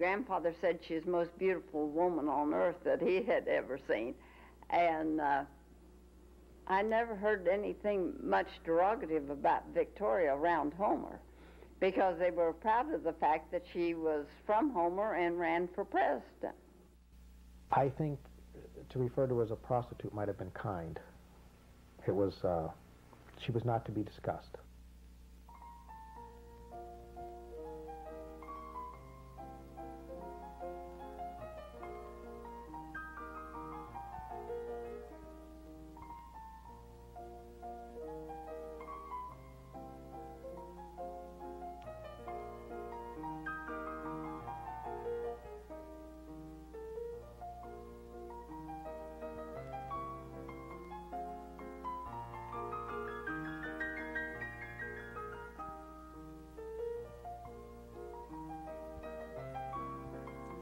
grandfather said she's the most beautiful woman on earth that he had ever seen. And I never heard anything much derogative about Victoria around Homer, because they were proud of the fact that she was from Homer and ran for president. I think to refer to her as a prostitute might have been kind. It was, she was not to be discussed.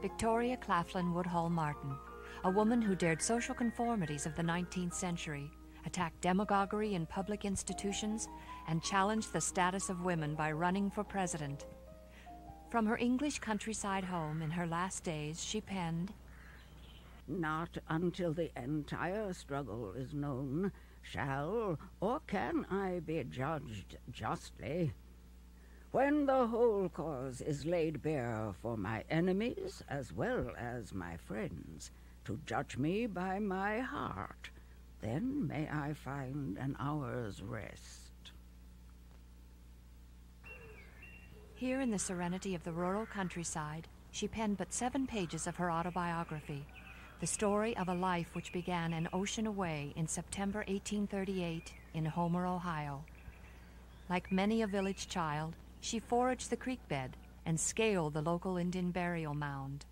Victoria Claflin Woodhull Martin, a woman who dared social conformities of the 19th century, attacked demagoguery in public institutions, and challenged the status of women by running for president. From her English countryside home in her last days, she penned, "Not until the entire struggle is known shall or can I be judged justly. When the whole cause is laid bare for my enemies as well as my friends, to judge me by my heart, then may I find an hour's rest." Here in the serenity of the rural countryside, she penned but 7 pages of her autobiography, the story of a life which began an ocean away in September 1838 in Homer, Ohio. Like many a village child, she foraged the creek bed and scaled the local Indian burial mound.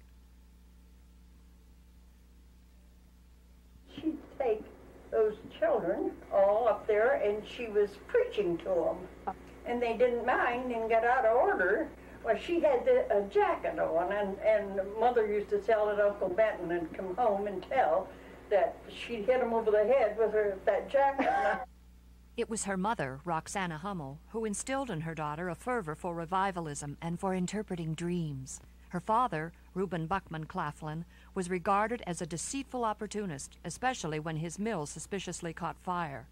She'd take those children all up there, and she was preaching to them. And they didn't mind and got out of order. Well, she had a jacket on, and Mother used to tell at Uncle Benton and come home and tell that she'd hit him over the head with that jacket. It was her mother, Roxana Hummel, who instilled in her daughter a fervor for revivalism and for interpreting dreams. Her father, Reuben Buckman Claflin, was regarded as a deceitful opportunist, especially when his mill suspiciously caught fire.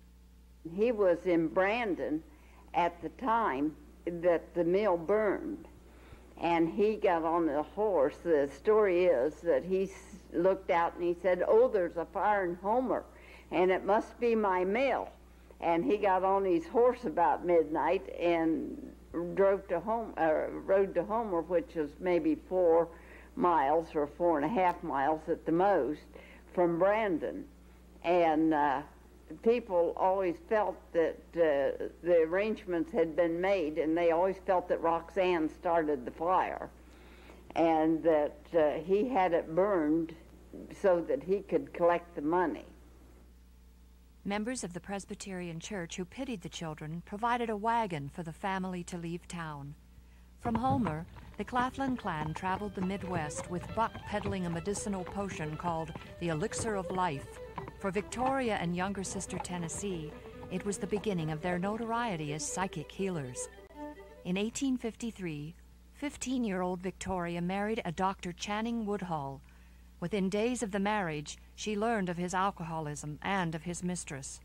He was in Brandon at the time that the mill burned, and he got on a horse. The story is that he looked out and he said, "Oh, there's a fire in Homer, and it must be my mill." And he got on his horse about midnight and rode to Homer, which is maybe 4 miles or 4.5 miles at the most from Brandon. And people always felt that the arrangements had been made, and they always felt that Roxanne started the fire, and that he had it burned so that he could collect the money. Members of the Presbyterian Church who pitied the children provided a wagon for the family to leave town. From Homer, the Claflin clan traveled the Midwest with Buck peddling a medicinal potion called the Elixir of Life. For Victoria and younger sister Tennessee, it was the beginning of their notoriety as psychic healers. In 1853, 15-year-old Victoria married a Dr. Channing Woodhull. Within days of the marriage, she learned of his alcoholism and of his mistress.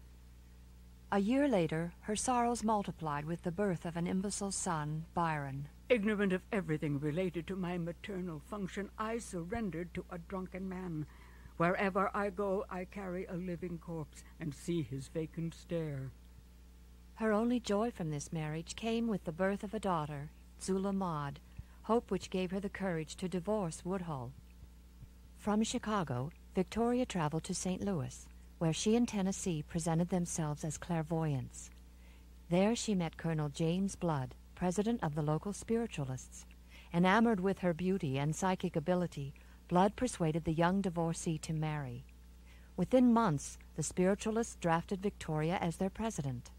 A year later, her sorrows multiplied with the birth of an imbecile son, Byron. Ignorant of everything related to my maternal function, I surrendered to a drunken man. Wherever I go, I carry a living corpse and see his vacant stare. Her only joy from this marriage came with the birth of a daughter, Zula Maud, hope which gave her the courage to divorce Woodhull. From Chicago, Victoria traveled to St. Louis, where she and Tennessee presented themselves as clairvoyants. There she met Colonel James Blood, president of the local spiritualists. Enamored with her beauty and psychic ability, Blood persuaded the young divorcee to marry. Within months, the spiritualists drafted Victoria as their president.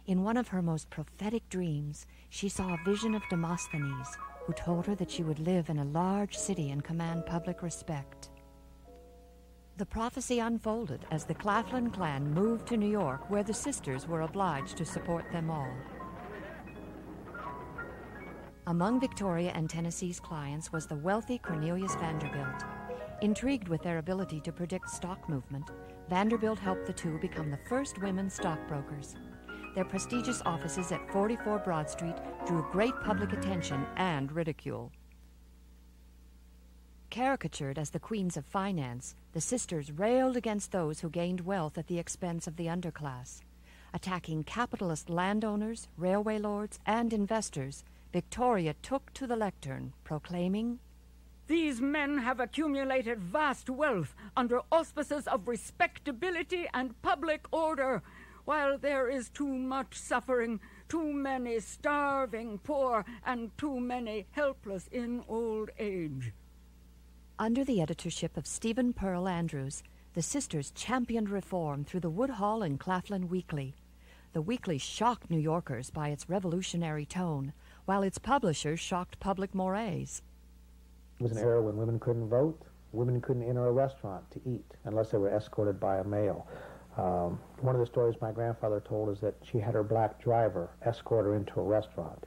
In one of her most prophetic dreams, she saw a vision of Demosthenes, who told her that she would live in a large city and command public respect. The prophecy unfolded as the Claflin clan moved to New York, where the sisters were obliged to support them all. Among Victoria and Tennessee's clients was the wealthy Cornelius Vanderbilt. Intrigued with their ability to predict stock movement, Vanderbilt helped the two become the first women stockbrokers. Their prestigious offices at 44 Broad Street drew great public attention and ridicule. Caricatured as the queens of finance, the sisters railed against those who gained wealth at the expense of the underclass. Attacking capitalist landowners, railway lords, and investors, Victoria took to the lectern, proclaiming, "These men have accumulated vast wealth under auspices of respectability and public order, while there is too much suffering, too many starving poor, and too many helpless in old age." Under the editorship of Stephen Pearl Andrews, the sisters championed reform through the Woodhull and Claflin Weekly. The weekly shocked New Yorkers by its revolutionary tone, while its publishers shocked public mores. It was an era when women couldn't vote, women couldn't enter a restaurant to eat unless they were escorted by a male. One of the stories my grandfather told is that she had her black driver escort her into a restaurant.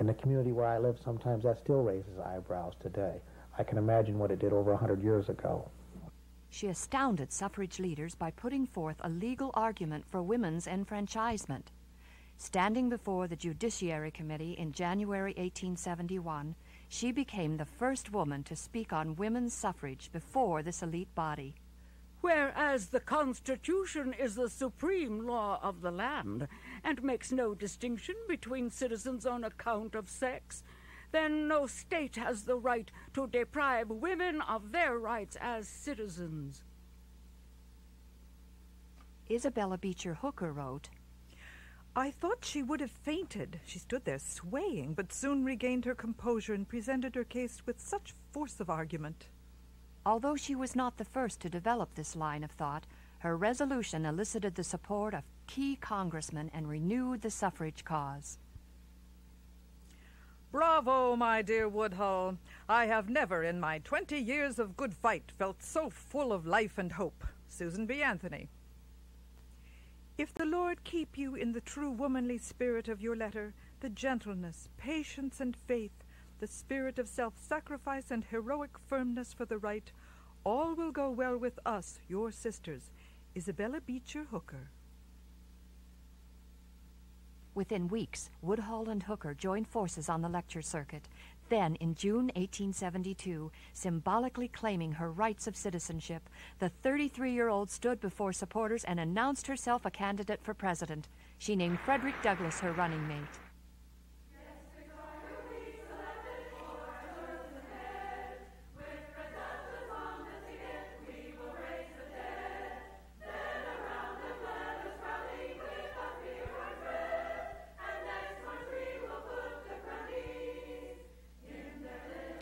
In the community where I live, sometimes that still raises eyebrows today. I can imagine what it did over 100 years ago. She astounded suffrage leaders by putting forth a legal argument for women's enfranchisement. Standing before the Judiciary Committee in January 1871, she became the first woman to speak on women's suffrage before this elite body. "Whereas the Constitution is the supreme law of the land and makes no distinction between citizens on account of sex, then no state has the right to deprive women of their rights as citizens." Isabella Beecher Hooker wrote, "I thought she would have fainted. She stood there swaying, but soon regained her composure and presented her case with such force of argument." Although she was not the first to develop this line of thought, her resolution elicited the support of key congressmen and renewed the suffrage cause. "Bravo, my dear Woodhull. I have never in my 20 years of good fight felt so full of life and hope. Susan B. Anthony." "If the Lord keep you in the true womanly spirit of your letter, the gentleness, patience, and faith, the spirit of self-sacrifice and heroic firmness for the right, all will go well with us, your sisters. Isabella Beecher Hooker." Within weeks, Woodhull and Hooker joined forces on the lecture circuit. Then, in June 1872, symbolically claiming her rights of citizenship, the 33-year-old stood before supporters and announced herself a candidate for president. She named Frederick Douglass her running mate.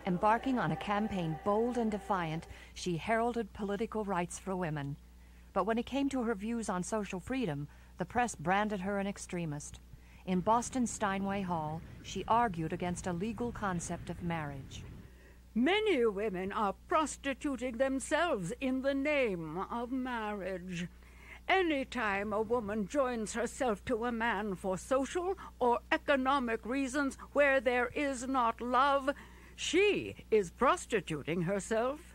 Embarking on a campaign bold and defiant, she heralded political rights for women. But when it came to her views on social freedom, the press branded her an extremist. In Boston's Steinway Hall, she argued against a legal concept of marriage. "Many women are prostituting themselves in the name of marriage. Any time a woman joins herself to a man for social or economic reasons where there is not love, she is prostituting herself."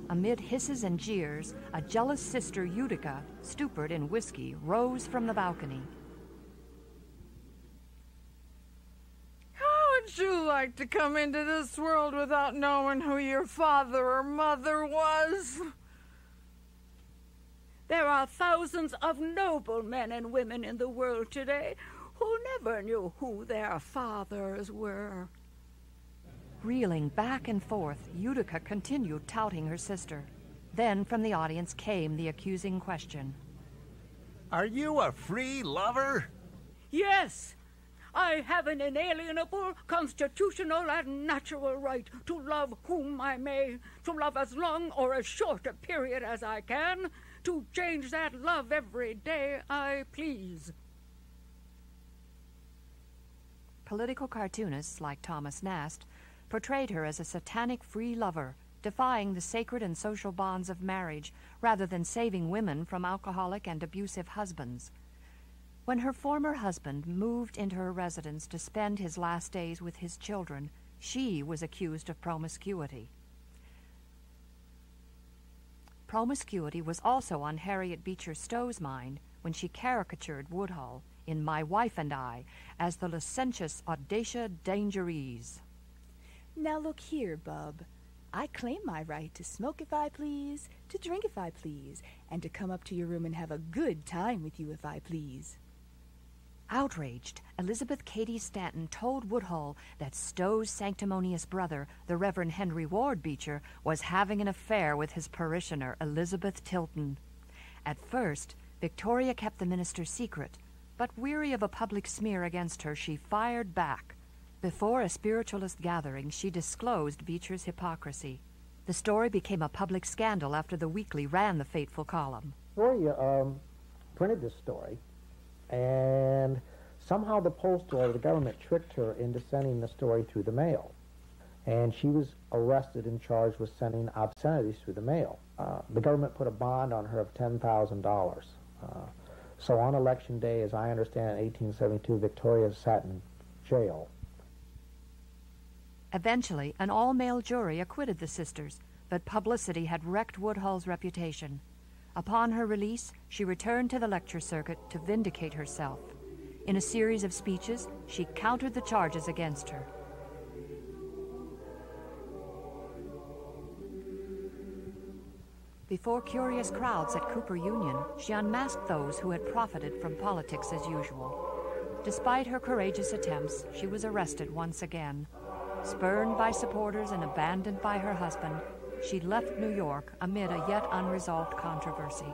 Amid hisses and jeers, a jealous sister, Utica, stupid in whiskey, rose from the balcony. "How would you like to come into this world without knowing who your father or mother was?" "There are thousands of noble men and women in the world today who never knew who their fathers were." Reeling back and forth, Utica continued touting her sister. Then from the audience came the accusing question. "Are you a free lover?" "Yes, I have an inalienable, constitutional, and natural right to love whom I may, to love as long or as short a period as I can, to change that love every day I please." Political cartoonists like Thomas Nast portrayed her as a satanic free lover, defying the sacred and social bonds of marriage rather than saving women from alcoholic and abusive husbands. When her former husband moved into her residence to spend his last days with his children, she was accused of promiscuity. Promiscuity was also on Harriet Beecher Stowe's mind when she caricatured Woodhull in My Wife and I as the licentious audacia dangerees. Now look here, bub. I claim my right to smoke if I please, to drink if I please, and to come up to your room and have a good time with you if I please. Outraged, Elizabeth Cady Stanton told Woodhull that Stowe's sanctimonious brother, the Reverend Henry Ward Beecher, was having an affair with his parishioner, Elizabeth Tilton. At first, Victoria kept the minister's secret, but weary of a public smear against her, she fired back. Before a spiritualist gathering, she disclosed Beecher's hypocrisy. The story became a public scandal after the Weekly ran the fateful column. Victoria printed this story, and somehow the postal or the government tricked her into sending the story through the mail. And she was arrested and charged with sending obscenities through the mail. The government put a bond on her of $10,000. So on Election Day, as I understand, in 1872, Victoria sat in jail. Eventually, an all-male jury acquitted the sisters, but publicity had wrecked Woodhull's reputation. Upon her release, she returned to the lecture circuit to vindicate herself. In a series of speeches, she countered the charges against her. Before curious crowds at Cooper Union, she unmasked those who had profited from politics as usual. Despite her courageous attempts, she was arrested once again. Spurned by supporters and abandoned by her husband, she left New York amid a yet unresolved controversy.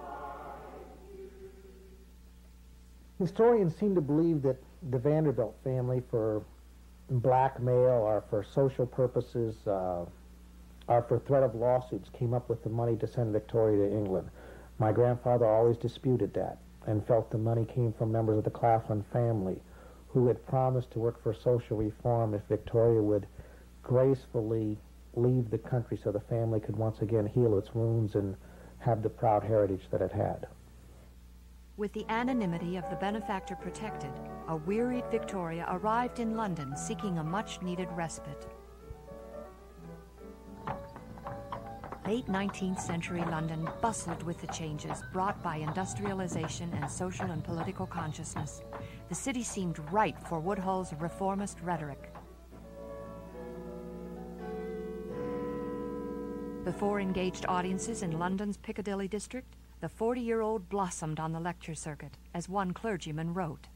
Historians seem to believe that the Vanderbilt family, for blackmail or for social purposes or for threat of lawsuits, came up with the money to send Victoria to England. My grandfather always disputed that and felt the money came from members of the Claflin family who had promised to work for social reform if Victoria would gracefully leave the country so the family could once again heal its wounds and have the proud heritage that it had. With the anonymity of the benefactor protected, a wearied Victoria arrived in London seeking a much-needed respite. Late 19th century London bustled with the changes brought by industrialization and social and political consciousness. The city seemed ripe for Woodhull's reformist rhetoric. Before engaged audiences in London's Piccadilly district, the 40-year-old blossomed on the lecture circuit, as one clergyman wrote.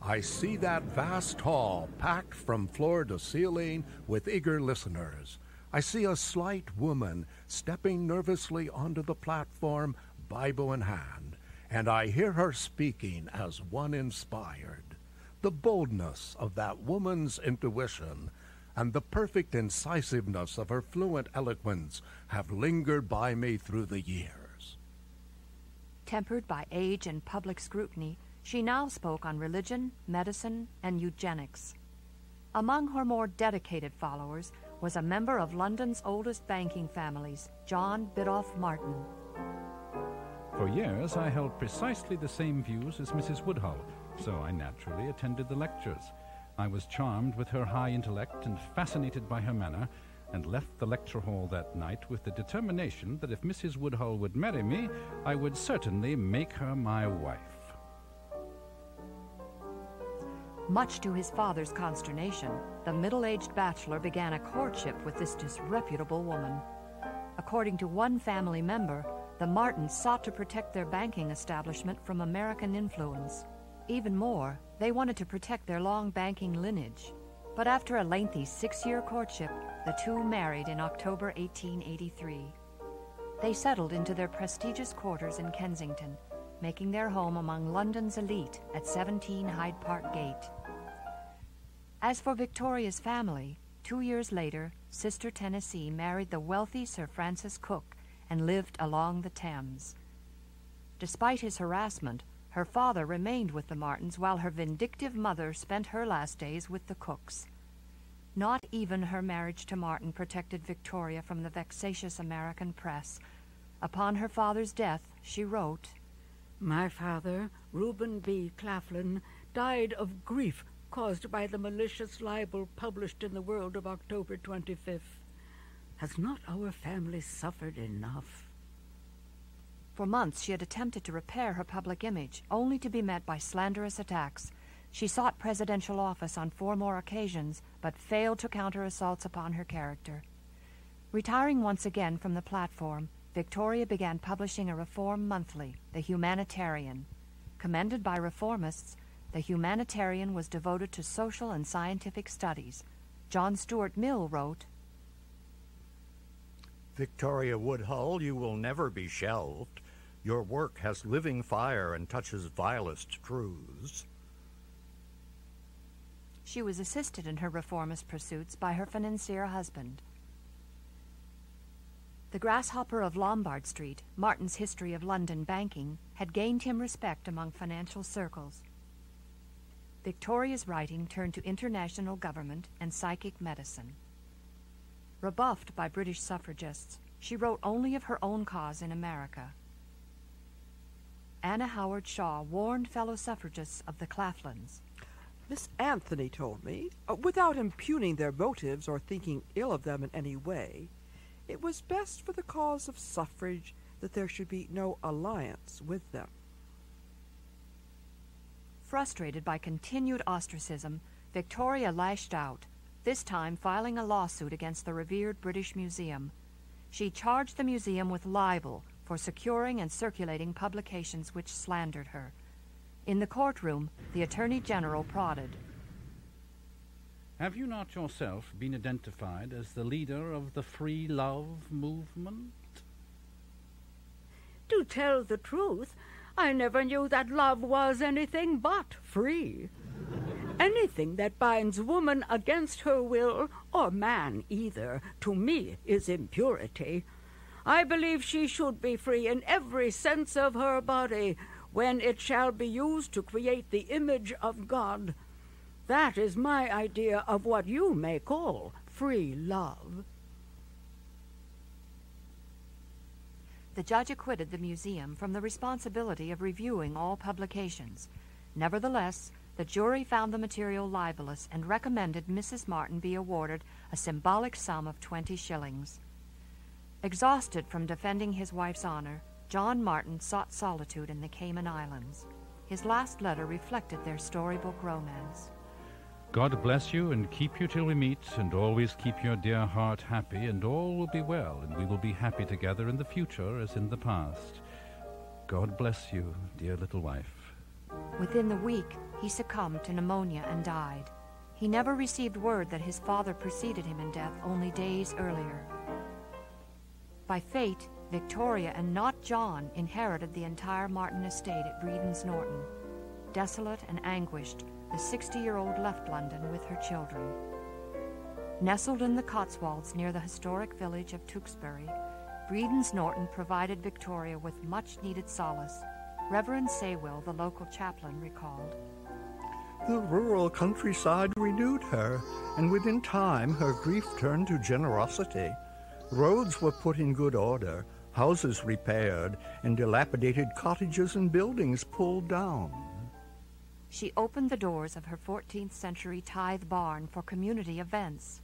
I see that vast hall packed from floor to ceiling with eager listeners. I see a slight woman stepping nervously onto the platform, Bible in hand, and I hear her speaking as one inspired. The boldness of that woman's intuition and the perfect incisiveness of her fluent eloquence have lingered by me through the years. Tempered by age and public scrutiny, she now spoke on religion, medicine, and eugenics. Among her more dedicated followers was a member of London's oldest banking families, John Biddulph Martin. For years, I held precisely the same views as Mrs. Woodhull, so I naturally attended the lectures. I was charmed with her high intellect and fascinated by her manner, and left the lecture hall that night with the determination that if Mrs. Woodhull would marry me, I would certainly make her my wife. Much to his father's consternation, the middle-aged bachelor began a courtship with this disreputable woman. According to one family member, the Martins sought to protect their banking establishment from American influence. Even more, they wanted to protect their long banking lineage. But after a lengthy 6-year courtship, the two married in October 1883. They settled into their prestigious quarters in Kensington, making their home among London's elite at 17 Hyde Park Gate. As for Victoria's family, 2 years later, Sister Tennessee married the wealthy Sir Francis Cook and lived along the Thames. Despite his harassment, her father remained with the Martins while her vindictive mother spent her last days with the Cooks. Not even her marriage to Martin protected Victoria from the vexatious American press. Upon her father's death, she wrote, My father Reuben B. Claflin, died of grief caused by the malicious libel published in the World of October 25th. Has not our family suffered enough? For months she had attempted to repair her public image, only to be met by slanderous attacks. She sought presidential office on 4 more occasions, but failed to counter assaults upon her character. Retiring once again from the platform, Victoria began publishing a reform monthly, The Humanitarian. Commended by reformists, The Humanitarian was devoted to social and scientific studies. John Stuart Mill wrote, Victoria Woodhull, you will never be shelved. Your work has living fire and touches vilest truths. She was assisted in her reformist pursuits by her financier husband. The grasshopper of Lombard Street, Martin's History of London Banking, had gained him respect among financial circles. Victoria's writing turned to international government and psychic medicine. Rebuffed by British suffragists, she wrote only of her own cause in America. Anna Howard Shaw warned fellow suffragists of the Claflins. Miss Anthony told me, without impugning their motives or thinking ill of them in any way, it was best for the cause of suffrage that there should be no alliance with them. Frustrated by continued ostracism, Victoria lashed out, this time filing a lawsuit against the revered British Museum. She charged the museum with libel for securing and circulating publications which slandered her. In the courtroom, the Attorney General prodded. Have you not yourself been identified as the leader of the free love movement? To tell the truth, I never knew that love was anything but free. Anything that binds woman against her will, or man either, to me is impurity. I believe she should be free in every sense of her body, when it shall be used to create the image of God. That is my idea of what you may call free love. The judge acquitted the museum from the responsibility of reviewing all publications. Nevertheless, the jury found the material libelous and recommended Mrs. Martin be awarded a symbolic sum of 20 shillings. Exhausted from defending his wife's honor, John Martin sought solitude in the Cayman Islands. His last letter reflected their storybook romance. God bless you and keep you till we meet, and always keep your dear heart happy, and all will be well, and we will be happy together in the future as in the past. God bless you, dear little wife. Within the week, he succumbed to pneumonia and died. He never received word that his father preceded him in death only days earlier. By fate, Victoria and not John inherited the entire Martin estate at Breedens Norton. Desolate and anguished, the 60-year-old left London with her children. Nestled in the Cotswolds near the historic village of Tewkesbury, Breedens Norton provided Victoria with much-needed solace. Reverend Saywill, the local chaplain, recalled, The rural countryside renewed her, and within time her grief turned to generosity. Roads were put in good order, houses repaired, and dilapidated cottages and buildings pulled down. She opened the doors of her 14th century tithe barn for community events.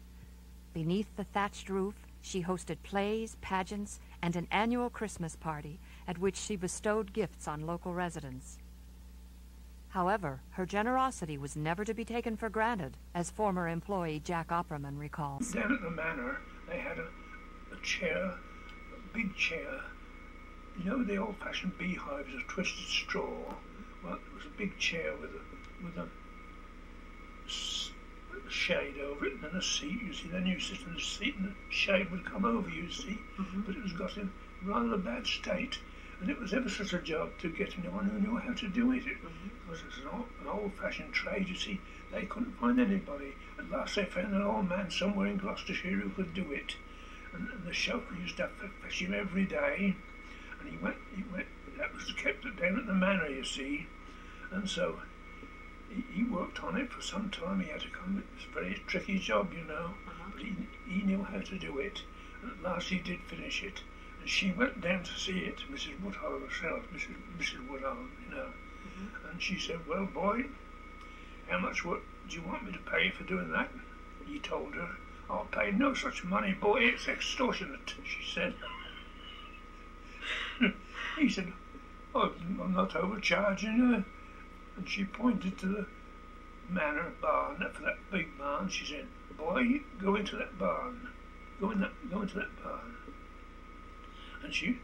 Beneath the thatched roof, she hosted plays, pageants, and an annual Christmas party at which she bestowed gifts on local residents. However, her generosity was never to be taken for granted, as former employee Jack Opperman recalls. Down at the manor, they had a chair, a big chair. You know the old-fashioned beehives of twisted straw? Well, there was a big chair with a shade over it, and then a seat, you see. Then you sit in the seat and the shade would come over, you see. Mm-hmm. But it was got in rather a bad state, and it was ever such a job to get anyone who knew how to do it. Because it's an old-fashioned trade, you see. They couldn't find anybody. At last they found an old man somewhere in Gloucestershire who could do it. And the chauffeur used to fetch him every day, and he went, that was kept down at the manor, you see. And so he worked on it for some time. He had to come, it was a very tricky job, you know, but he knew how to do it. And at last he did finish it. And she went down to see it, Mrs. Woodhull herself, Mrs. Woodhull, you know. And she said, well, boy, how much do you want me to pay for doing that? He told her, I'll pay no such money, boy, it's extortionate, she said. He said, oh, I'm not overcharging her. And she pointed to the manor barn, for that big barn. She said, boy, go into that barn. Go into that barn. And she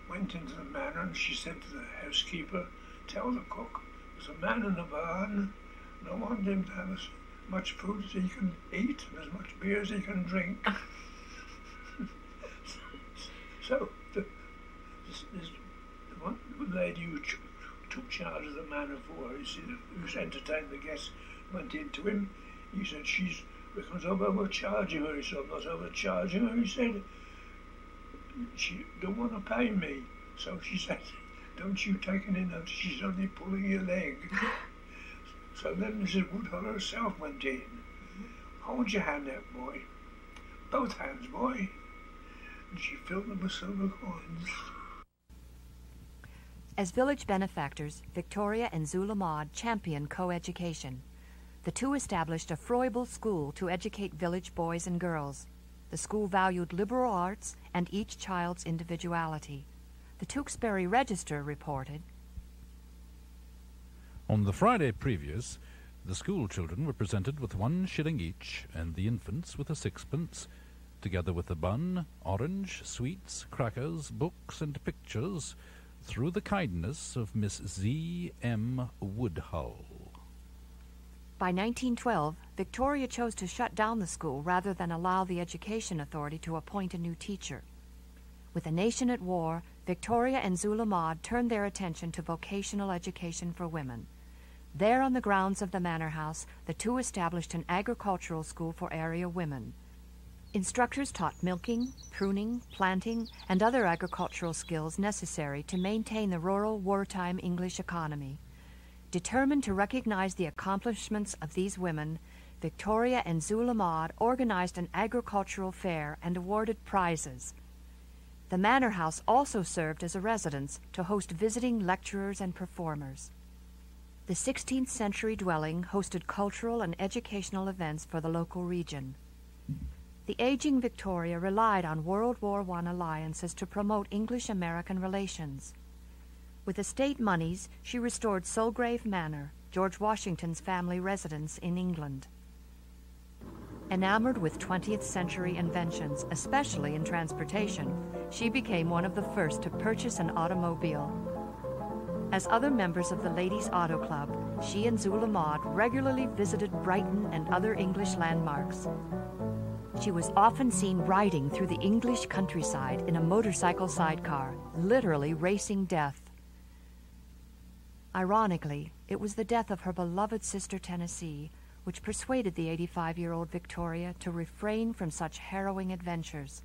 went into the manor and she said to the housekeeper, tell the cook, there's a man in the barn, and I want him to have as much food as he can eat and as much beer as he can drink. So the one lady who took charge of the manor for her, you see, who's entertained the guests, went in to him. He said, she reckons I'm overcharging her. He said, I'm not overcharging her. He said, she don't want to pay me. So she said, don't you take any notice, she's only pulling your leg. So then Mrs. Woodhull herself went in. Hold your hand out, boy. Both hands, boy. And she filled them with silver coins. As village benefactors, Victoria and Zula Maud championed co-education. The two established a Froebel school to educate village boys and girls. The school valued liberal arts and each child's individuality. The Tewkesbury Register reported, on the Friday previous, the school children were presented with 1 shilling each, and the infants with a 6pence, together with a bun, orange, sweets, crackers, books, and pictures, through the kindness of Miss Z. M. Woodhull. By 1912, Victoria chose to shut down the school rather than allow the Education Authority to appoint a new teacher. With the nation at war, Victoria and Zula Maud turned their attention to vocational education for women. There on the grounds of the manor house, the two established an agricultural school for area women. Instructors taught milking, pruning, planting, and other agricultural skills necessary to maintain the rural wartime English economy. Determined to recognize the accomplishments of these women, Victoria and Zula Maud organized an agricultural fair and awarded prizes. The manor house also served as a residence to host visiting lecturers and performers. The 16th century dwelling hosted cultural and educational events for the local region. The aging Victoria relied on World War I alliances to promote English-American relations. With estate moneys, she restored Sulgrave Manor, George Washington's family residence in England. Enamored with 20th century inventions, especially in transportation, she became one of the first to purchase an automobile. As other members of the Ladies' Auto Club, she and Zula Maud regularly visited Brighton and other English landmarks. She was often seen riding through the English countryside in a motorcycle sidecar, literally racing death. Ironically, it was the death of her beloved sister Tennessee which persuaded the 85-year-old Victoria to refrain from such harrowing adventures.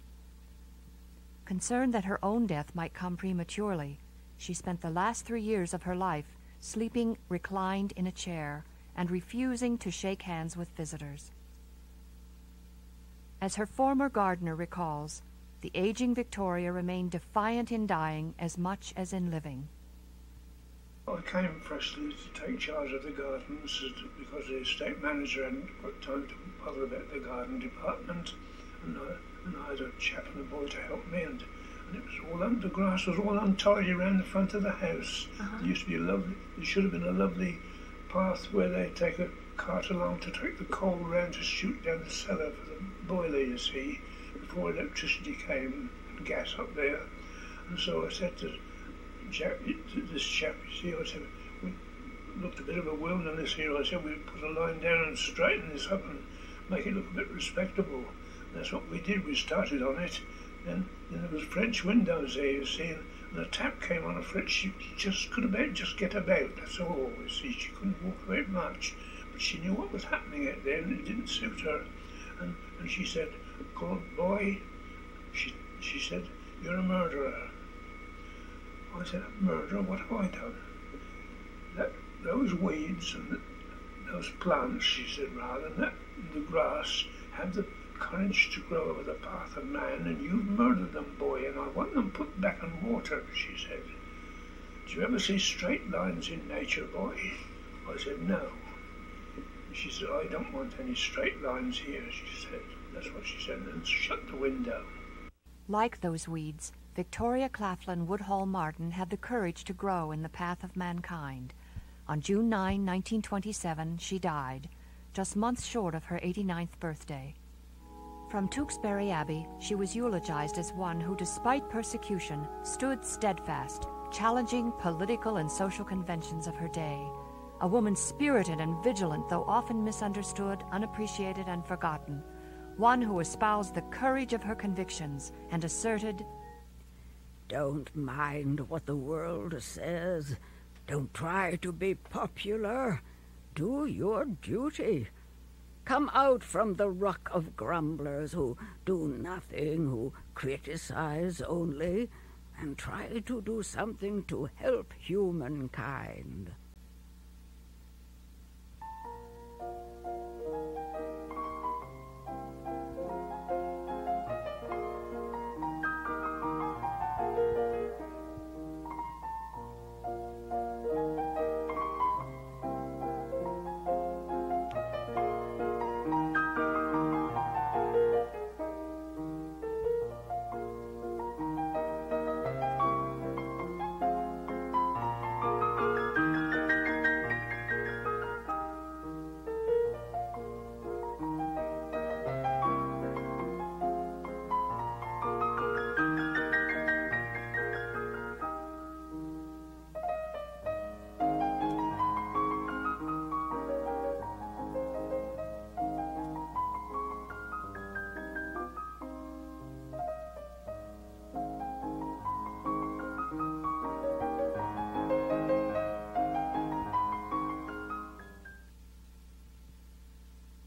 Concerned that her own death might come prematurely, she spent the last 3 years of her life sleeping reclined in a chair and refusing to shake hands with visitors. As her former gardener recalls, the aging Victoria remained defiant in dying as much as in living. I came freshly to take charge of the gardens because the estate manager hadn't got time to bother about the garden department, and I had a chap and a boy to help me, and it was all the grass was all untidy around the front of the house. There used to be there should have been a lovely path where they take a cart along to take the coal round to shoot down the cellar for the boiler, you see, before electricity came and gas up there. And so I said to this chap, you see, I said, we looked a bit of a wilderness here. I said, we'd put a line down and straighten this up and make it look a bit respectable. And that's what we did. We started on it. Then there was French windows there, you see, and the tap came on a French. She just could about just get about. That's all. You see, she couldn't walk very much, but she knew what was happening out there, and it didn't suit her. And she said, "God, boy," she said, "you're a murderer." I said, "A murderer? What have I done?" Those weeds and those plants, she said, rather than the grass, have the courage to grow over the path of man, and you've murdered them, boy, and I want them put back in water, she said. "Do you ever see straight lines in nature, boy?" I said, "No." She said, "I don't want any straight lines here," she said. That's what she said, and shut the window. Like those weeds, Victoria Claflin Woodhull Martin had the courage to grow in the path of mankind. On June 9, 1927, she died, just months short of her 89th birthday. From Tewkesbury Abbey, she was eulogized as one who, despite persecution, stood steadfast, challenging political and social conventions of her day. A woman spirited and vigilant, though often misunderstood, unappreciated, and forgotten. One who espoused the courage of her convictions and asserted, "Don't mind what the world says. Don't try to be popular. Do your duty. Come out from the ruck of grumblers who do nothing, who criticize only, and try to do something to help humankind."